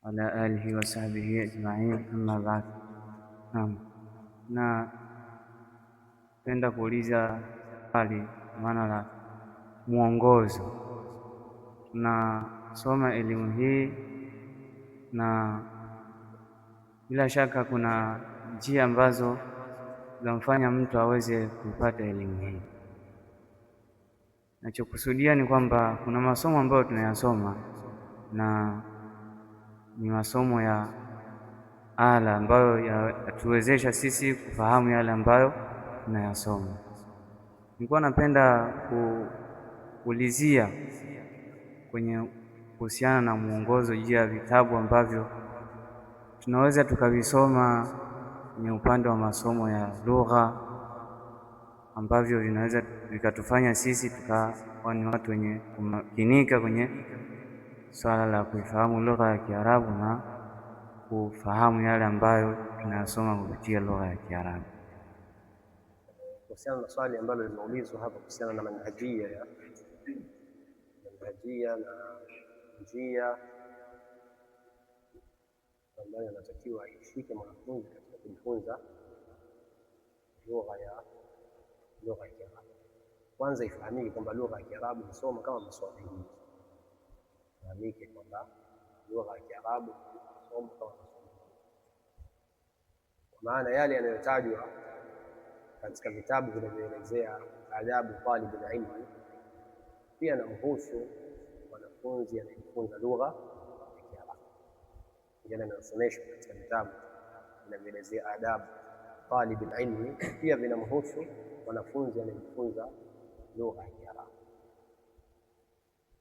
وعلى آله وصحبه أجمعين أما بعد. Na penda kuuliza swali maana la mwongozo. Tunasoma elimu hii na bila shaka kuna njia ambazo zinamfanya mtu aweze kupata elimu hii. Nachokusudia ni kwamba kuna masomo ambayo tunayasoma na ni masomo ya ala ambayo yatuwezesha sisi kufahamu yale ambayo tunayasoma. Nilikuwa napenda kuulizia kwenye kuhusiana na mwongozo juu ya vitabu ambavyo tunaweza tukavisoma kwenye upande wa masomo ya lugha ambavyo vinaweza vikatufanya sisi tukawa ni watu wenye kumakinika kwenye swala la kuifahamu lugha ya Kiarabu na kufahamu yale ambayo tunayasoma kupitia lugha ya Kiarabu. Kuhusiana na swali ambalo limeulizwa hapa kuhusiana na manhajia na njia ambayo anatakiwa aishike mwanafunzi katika kujifunza lugha ya Kiarabu. Kwanza ifahamike kwamba lugha ya Kiarabu ni somo kama masomo mengine. Ifahamike kwamba lugha ya Kiarabu ni somo kama masomo mengine, kwa maana yale yanayotajwa katika vitabu vinavyoelezea adabu talib al-ilm pia namhusu mwanafunzi anayejifunza lugha ya Kiarabu. Yale yanayosomeshwa katika vitabu vinavyoelezea adabu talib al-ilm pia vinamhusu mwanafunzi anayejifunza lugha ya Kiarabu.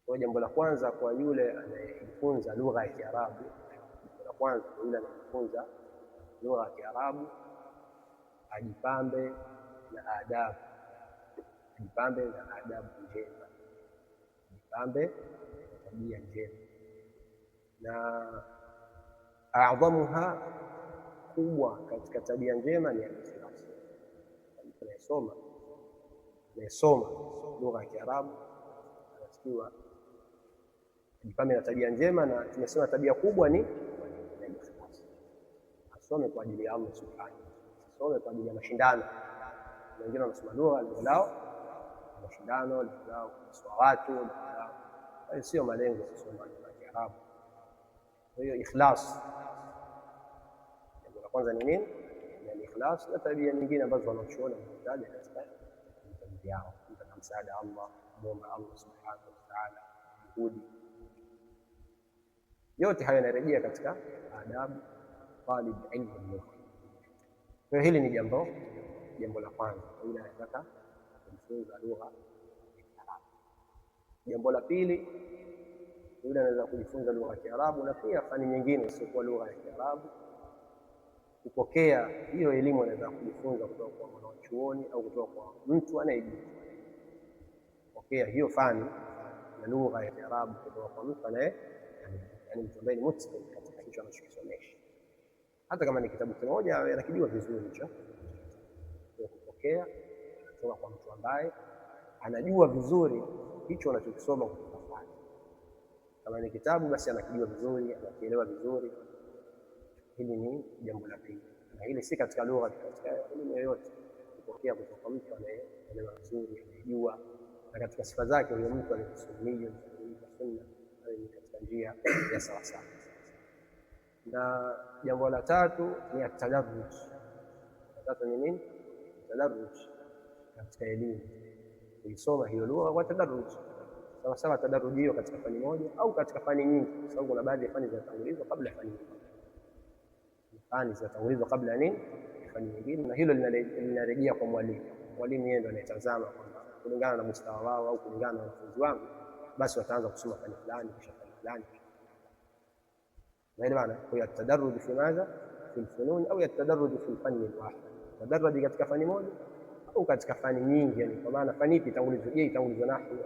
Kwa jambo la kwanza kwa yule anayejifunza lugha ya Kiarabu, ajipambe na adabu njema, ajipambe na tabia njema, na adhamuha, kubwa katika tabia njema ni al-ikhlas. Anayesoma lugha ya Kiarabu anatakiwa ajipambe na tabia njema, na tumesema tabia kubwa ni al-ikhlas. Asome kwa ajili ya Allah subhanahu, asome kwa ajili ya mashindano. Wengine wanasoma lugha lengo lao mashindano, lengo lao kusoma watu, hayo sio malengo ya kusoma lugha ya Kiarabu. Kwa hiyo ikhlas, jambo la kwanza ni nini? Ni ikhlas, na tabia nyingine ambazo wanachuona wanataja katika vitabu vyao, kutaka msaada Allah, muomba Allah subhanahu wa ta'ala, juhudi. Yote hayo yanarejea katika adabu talib ilmu lugha. Kwa hili ni jambo la kwanza kwa yule anataka kujifunza lugha ya Kiarabu. Jambo la pili, yule anaweza kujifunza lugha ya Kiarabu na pia fani nyingine isiyokuwa lugha ya Kiarabu, kupokea hiyo elimu anaweza kujifunza kutoka kwa mwanachuoni au kutoka kwa mtu anayejua. Kupokea hiyo fani ya lugha ya Kiarabu kutoka kwa mtu yaani mtu ambaye ni mutqin katika hicho anachokisomesha, hata kama ni kitabu kimoja anakijua vizuri hicho. Kupokea kutoka kwa mtu ambaye anajua vizuri hicho anachokisoma kutoka kwake. Kama ni kitabu basi anakijua vizuri, anakielewa vizuri. Hili ni jambo la pili, na hili si katika lugha, katika elimu yoyote. Kupokea kutoka kwa mtu anayeelewa vizuri, anayejua, na katika sifa zake huyo mtu anayesunniyya, sunna, ni katika njia ya sawa sawa. Na jambo la tatu ni atadarruj. Tatu ni nini? Tadarruj katika elimu, kuisoma hiyo lugha kwa tadarruj. Sawa sawa, tadarruj hiyo katika fani moja au katika fani nyingi, kwa sababu kuna baadhi ya fani zinatangulizwa kabla ya fani nyingine. Fani zinatangulizwa kabla ya nini? Fani nyingine, na hilo linarejea kwa mwalimu. Mwalimu yeye ndo anayetazama kwamba kulingana na mustawa wao au kulingana na wanafunzi wangu, basi wataanza kusoma fani fulani kisha fani fulani. Maana kwa hiyo tadarruj fi madha fi al-funun au tadarruj fi al-fanni al-wahid, tadarruj katika fani moja au katika fani nyingi. Yani kwa maana fani ipi itangulizwe? Je, itangulizwe nahwu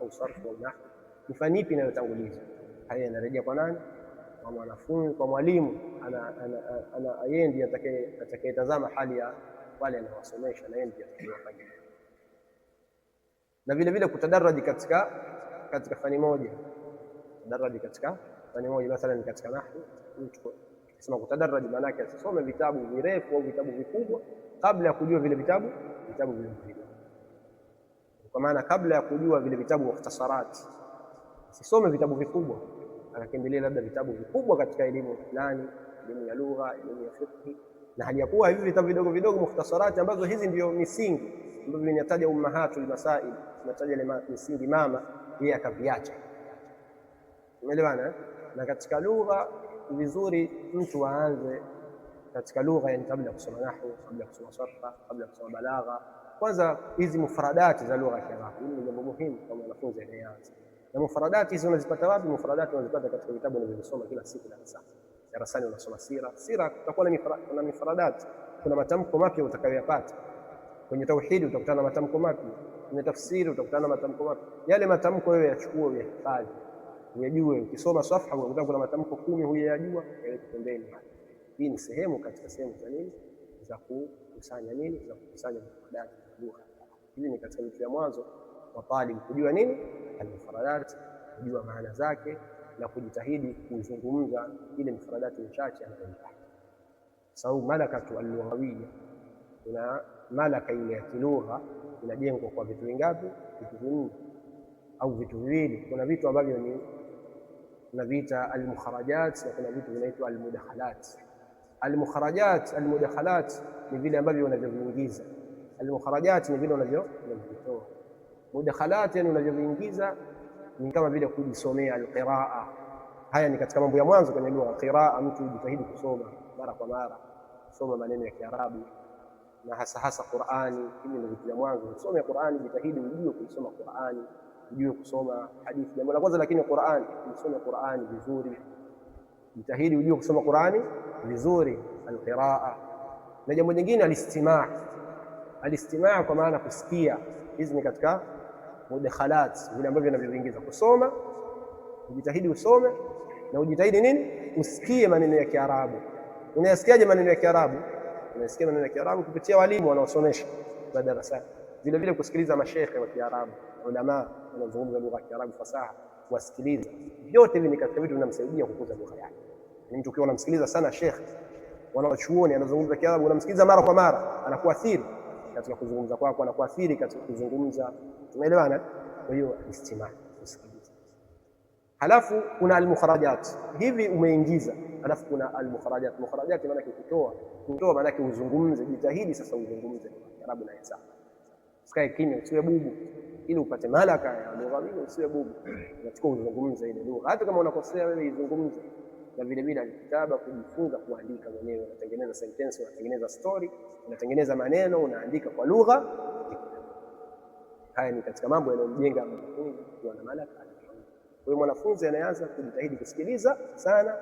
au sarf au nahwu? Ni fani ipi inayotangulizwa? Haya yanarejea kwa nani? Kwa mwanafunzi, kwa mwalimu. Yeye ndiye atakayetazama hali ya wale anawasomesha, na yeye ndiye atakayewafanyia. Na vile vile kutadarraji katika fani moja, tadarraji katika fani moja. Mathalan katika nahwu, mtu akisema kutadarraj, maana yake asisome vitabu virefu au vitabu vikubwa kabla ya kujua vile vitabu vile. Kwa maana kabla ya kujua vile vitabu mukhtasarat, asisome vitabu vikubwa, akakimbilia labda vitabu vikubwa katika elimu fulani, elimu ya lugha, elimu ya fiqh, na hali ya kuwa hivi vitabu vidogo vidogo mukhtasarati, ambazo hizi ndio misingi ambavyo vinataja ummahatul masail, vinataja ile misingi mama, yeye akaviacha. Umeelewana? Na katika lugha vizuri mtu aanze katika lugha, yani kabla ya kusoma nahwu, kabla ya kusoma sarfa, kabla ya kusoma balagha, kwanza hizi mufradati za lugha ya Kiarabu. Hili ni jambo muhimu kwa mwanafunzi anayeanza. Na mufradati hizo unazipata wapi? Mufradati unazipata katika vitabu unavyosoma kila siku darasani. Darasani unasoma sira, kutakuwa na mifradati, kuna matamko mapya utakayoyapata. Kwenye tauhidi utakutana na matamko mapya, kwenye tafsiri utakutana na matamko mapya. Yale matamko wewe yachukue, uyahifadhi, uyajue. Ukisoma safha unakuta kuna matamko 10 huyajua, yaweke pembeni. Hii ni sehemu katika sehemu za nini, za kukusanya nini, za kukusanya mufradati za lugha. Hili ni katika vitu vya mwanzo wa talib, kujua nini al-mufradati, kujua maana zake na kujitahidi kuzungumza ile mufradati michache anayoipata. Sababu malakatu al-lughawiyya, kuna malaka ile ya kilugha inajengwa kwa vitu vingapi? Vitu vinne au vitu viwili. Kuna vitu ambavyo ni tunaviita al-mukharajat na kuna vitu vinaitwa al-mudakhalat. Al-mudakhalat ni vile ambavyo unavyoviingiza. Al-mukharajat ni vile unavyovitoa. Mudakhalat yani unavyoviingiza ni kama vile kujisomea al-qiraa. Haya ni katika mambo ya mwanzo kwenye lugha. Qiraa, mtu jitahidi kusoma mara kwa mara, kusoma maneno ya Kiarabu na hasa Qur'ani. Hivi ndio vitu vya mwanzo. Usome Qur'ani, jitahidi ujue kusoma Qur'ani, ujue kusoma hadithi. Jambo la kwanza lakini Qur'ani, usome Qur'ani vizuri. Jitahidi ujue kusoma Qur'ani vizuri, al-qiraa. Na jambo jingine al-istima'. Al-istima' kwa maana kusikia. Hizi ni katika mudakhalat, vile ambavyo vinavyoingiza. Kusoma, ujitahidi usome na ujitahidi nini? Usikie maneno ya Kiarabu. Unayasikiaje maneno ya Kiarabu? Unasikia maneno ya Kiarabu kupitia walimu wanaosomesha darasani. Vile vile kusikiliza mashaikh wa Kiarabu, ulama wanaozungumza lugha ya Kiarabu fasaha, kusikiliza. Vyote hivi ni katika vitu vinamsaidia kukuza lugha yake. Ni mtu ukiwa unamsikiliza sana sheikh wanaochuoni anazungumza Kiarabu, unamsikiliza mara kwa mara, anakuathiri katika kuzungumza kwako, anakuathiri katika kuzungumza. Tumeelewana? Kwa hiyo istima', kusikiliza. Halafu kuna al-mukharajat, hivi umeingiza. Halafu kuna al-mukharajat. Mukharajat maana yake kutoa, maana yake uzungumze. Jitahidi sasa uzungumze Kiarabu na hesabu. Usikae kimya, usiwe bubu, ili upate malaka ya lugha hiyo. Usiwe bubu, unachukua uzungumze ile lugha, hata kama unakosea wewe izungumze. Na vile vile kitaba, kujifunza kuandika mwenyewe, unatengeneza sentence, unatengeneza story, unatengeneza maneno, unaandika kwa lugha. Haya ni katika mambo yanayomjenga mwanafunzi kuwa na malaka. Kwa hiyo mwanafunzi anaanza kujitahidi kusikiliza sana,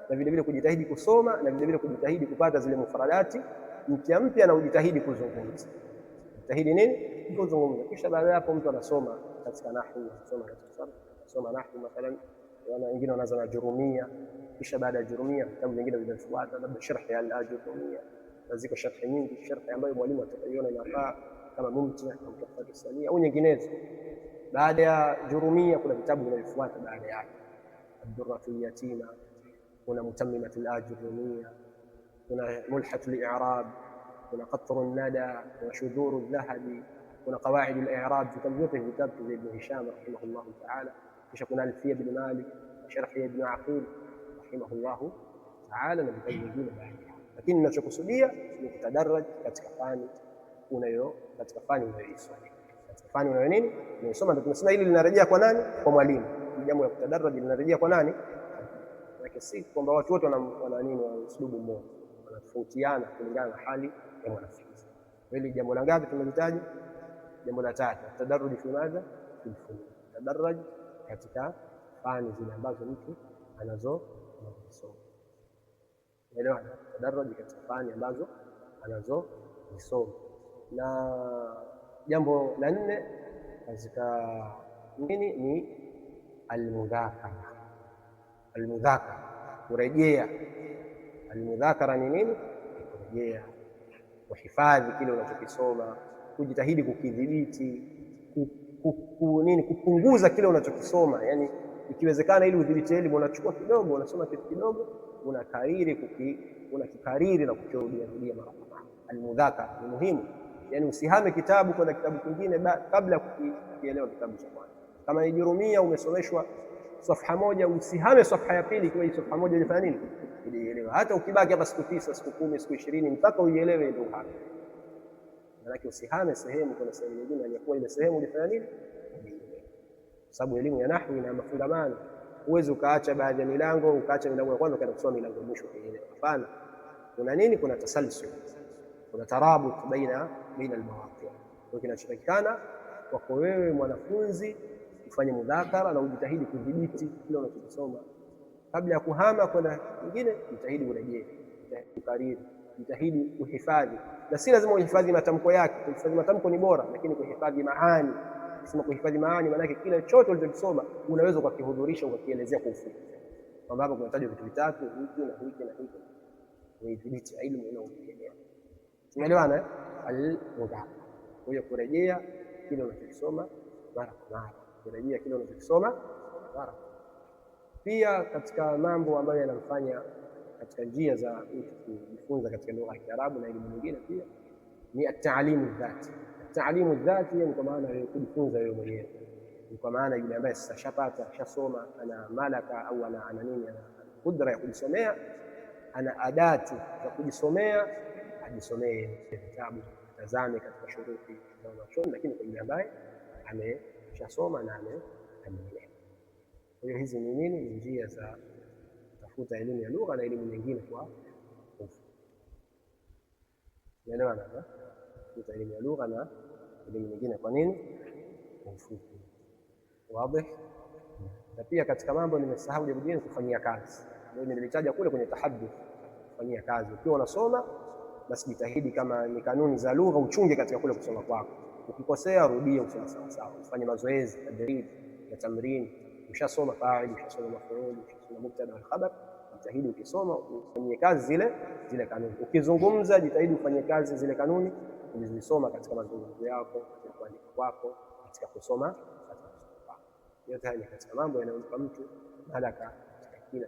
na vile vile kujitahidi kusoma, na vile vile kujitahidi kupata zile mufradati mpya na ujitahidi kuzungumza. Jitahidi nini? Kuzungumza. Kisha baada ya hapo mtu anasoma katika nahwu, anasoma katika sarf, anasoma nahwu mathalan, wana wengine wanaanza na jurumia. Kisha baada ya jurumia vitabu vingine vinafuata, labda sharh ya al-jurumia, na ziko sharh nyingi, sharh ambayo mwalimu atakayoona inafaa kama mumti au tafsiri sania au nyinginezo. Baada ya jurumia kuna vitabu vinavyofuata baada yake, ad-durratul yatima, kuna mutammimatul ajurumia, kuna mulhatul i'rab, kuna qatrun nada, kuna shudhurul dhahabi, kuna qawaidul i'rab. Vitabu vyote vitabu vya Ibn Hisham rahimahullahu ta'ala. Kisha kuna alfiya bin Malik, sharh ya Ibn Aqil rahimahullahu ta'ala, na vitabu vingine baada. Lakini ninachokusudia ni kutadarraj katika fani katika fani unayoisoma, katika fani unayo nini unayosoma. Ndio tunasema hili linarejea kwa nani? Kwa mwalimu. Jambo la kutadarraj linarejea kwa nani? Lakini si kwamba watu wote wana nini, wana uslubu mmoja, wanatofautiana kulingana na hali ya mwanafunzi. Hili jambo la ngapi tumelitaja? Jambo la tatu, tadarruj fi madha? Fi fani. Tadarruj katika fani zile ambazo mtu anazosoma. Elewa, tadarruj katika fani ambazo anazosoma. Na jambo la nne katika nini ni al-mudhakara. Al-mudhakara, kurejea. Al-mudhakara ni nini? Kurejea, kuhifadhi kile unachokisoma, kujitahidi kukidhibiti, kupunguza kile unachokisoma. Yani Ikiwezekana, ili udhibiti elimu, unachukua kidogo, unasoma kitu kidogo, unakikariri na kukirudia mara kwa mara. Almudhakara ni muhimu, yani usihame kitabu kwenda kitabu kingine kabla ya kukielewa kitabu cha kwanza. Kama ni Jurumia umesomeshwa safha moja, usihame safha ya pili kwa hiyo safha moja ilifanya nini, ilielewa. Hata ukibaki hapa siku 9, siku 10, siku 20 mpaka uielewe, ndio hapa. Maana usihame sehemu kuna sehemu nyingine aliyokuwa ile sehemu ulifanya nini, sababu elimu ya nahwu ina mafungamano. Uweze ukaacha baadhi ya milango, ukaacha milango ya kwanza ukaenda kusoma milango ya mwisho kuielewa. Hapana, kuna nini, kuna tasalsul, kuna tarabut baina almawaqi'. Kwa kinachotakikana kwako wewe mwanafunzi ufanye mudhakara na ujitahidi kudhibiti kile unachosoma kabla ya kuhama kwenda nyingine. Jitahidi urejee, jitahidi kukariri, jitahidi uhifadhi, na si lazima uhifadhi matamko yake. Kuhifadhi matamko ni bora, lakini kuhifadhi maani. Kusema kuhifadhi maani maana yake kile chote ulichosoma unaweza ukakihudhurisha ukakielezea kwa ufupi, kwamba hapa kunatajwa vitu vitatu, hiki na hiki na hiki. Ni dhibiti elimu unayoielewa. Tumeelewana? Al-mudhakara, kwa hiyo kurejea kile unachosoma mara kwa mara, kurejea kile unachosoma mara. Pia katika mambo ambayo yanamfanya katika njia za kujifunza katika lugha ya Kiarabu na elimu nyingine pia ni at-ta'limu dhati. At-ta'limu dhati ni kwa maana ya kujifunza wewe mwenyewe, ni kwa maana yule ambaye sasa shapata shasoma, ana malaka au ana nini, ana kudra ya kujisomea, ana adati za kujisomea, ajisomee vitabu, tazame katika shuruti za wanachuoni, lakini kwa yule ambaye ameshasoma na ameelewa. Kwa hiyo hizi ni nini? Ni njia za kutafuta elimu ya lugha na elimu nyingine kwa ufupi. Unaelewana? Kutafuta elimu ya lugha na elimu nyingine kwa nini? Kwa ufupi. Wazi? Na pia katika mambo nimesahau jambo jingine, kufanyia kazi. Ndio nilitaja kule kwenye tahadduth, kufanyia kazi. Ukiwa unasoma basi jitahidi, kama ni kanuni za lugha uchunge katika kule kusoma kwako. Ukikosea rudia, usome sawa sawa, ufanye mazoezi, tadrib na tamrini. Ushasoma fa'il, ushasoma maf'ul, ushasoma mubtada wal khabar, jitahidi ukisoma ufanyie kazi zile kanuni. Ukizungumza jitahidi ufanyie kazi zile kanuni ulizosoma katika mazungumzo yako, katika kuandika kwako, katika kusoma. Yote haya ni katika mambo yanayompa mtu malaka katika kila